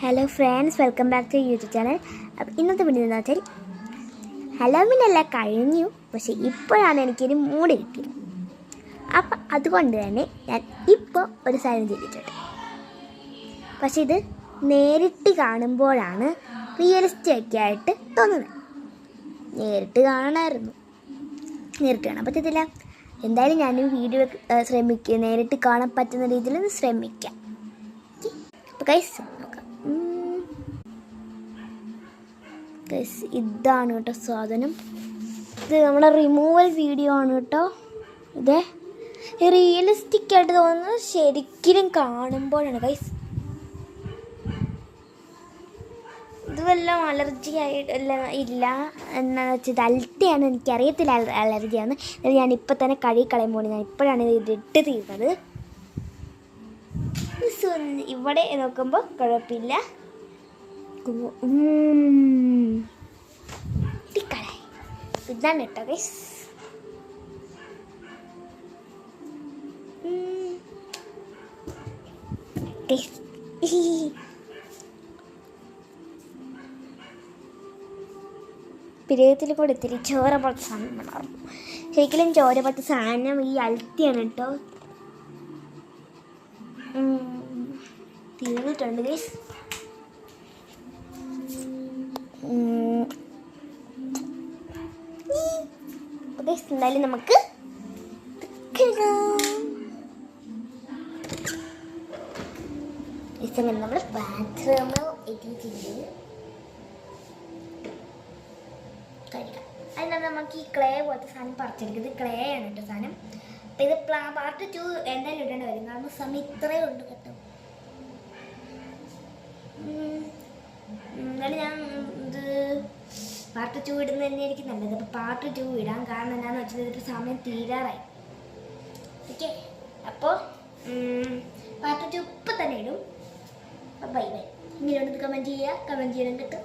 Hello friends, welcome back to YouTube channel. അപ്പം ഇന്നത്തെ video എന്ന് വെച്ചാൽ ഹലോവിനെല്ലാം കഴിഞ്ഞു, പക്ഷേ ഇപ്പോഴാണ് എനിക്കൊരു മൂഡ് കിട്ടിയത്. അപ്പം അതുകൊണ്ട് തന്നെ ഞാൻ ഇപ്പോൾ ഒരു സാധനം ചെയ്തിട്ടുണ്ട്. പക്ഷേ ഇത് നേരിട്ട് കാണുമ്പോഴാണ് റിയലിസ്റ്റിക് ആയിട്ട് തോന്നുന്നത്. നേരിട്ട് കാണാൻ പറ്റത്തില്ല. എന്തായാലും ഞാനൊരു വീഡിയോ ശ്രമിക്കുക, നേരിട്ട് കാണാൻ പറ്റുന്ന രീതിയിൽ ശ്രമിക്കാം. അപ്പോൾ ഗൈസ് നോക്കാം. ഗൈസ് ഇതാണ് കേട്ടോ സാധനം. ഇത് നമ്മുടെ റിമൂവൽ വീഡിയോ ആണ് കേട്ടോ. ഇത് റിയലിസ്റ്റിക് ആയിട്ട് തോന്നുന്നത് ശരിക്കും കാണുമ്പോഴാണ് ഗൈസ്. ഇത് വല്ല അലർജി ആയിട്ടല്ല ഇല്ല എന്നാന്ന് വെച്ചാൽ ഇത് അൽറ്റയാണ്. എനിക്കറിയത്തില്ല അലർജിയാണ്. ഞാനിപ്പോൾ തന്നെ കഴുകി കളയുമ്പോൾ ഞാൻ ഇപ്പോഴാണ് ഇത് ഇട്ട് തീർന്നത്. ഇവിടെ നോക്കുമ്പോൾ കുഴപ്പമില്ല. ഇതാണ് കേട്ടോ ഗൈസ്. പിരിയത്തിൽ കൂടെ ഇത്തിരി ചോര പോലത്തെ സാധനം ഉണ്ടാവും. ശരിക്കും ചോര പോലത്തെ സാധനം ഈ അൽത്തിയാണ് കേട്ടോ. തീർന്നിട്ടുണ്ട് ഗൈസ്. എന്തായാലും നമുക്ക് നമ്മൾ ബാത്റൂമിൽ എത്തിയിട്ടുണ്ട്. കഴിക്കാം. അതിനാണ് നമുക്ക് ഈ ക്ലേ പോലത്തെ സാധനം പറിച്ചെടുക്കുന്നത്. ക്ലേ ആണ് കേട്ടോ സാധനം. അപ്പം ഇത് പാർട്ട് 2 എന്തായാലും ഇടേണ്ടി വരും, കാരണം സമയം ഇത്രയും ഉണ്ട് കേട്ടോ. എന്നാലും ഞാൻ ഇത് പാർട്ട് 2 ഇടുന്നത് തന്നെയായിരിക്കും നല്ലത്. അപ്പോൾ പാർട്ട് 2 ഇടാം. കാരണം എന്താണെന്ന് വെച്ചാൽ ഇതിപ്പോൾ സമയം തീരാറായി. ഓക്കെ, അപ്പോൾ പാർട്ട് 2 ഇപ്പം തന്നെ ഇടും. Bye bye. ഇങ്ങനെയുണ്ട് കമൻറ്റ് ചെയ്യുക. കമൻറ്റ് ചെയ്യണം കേട്ടോ.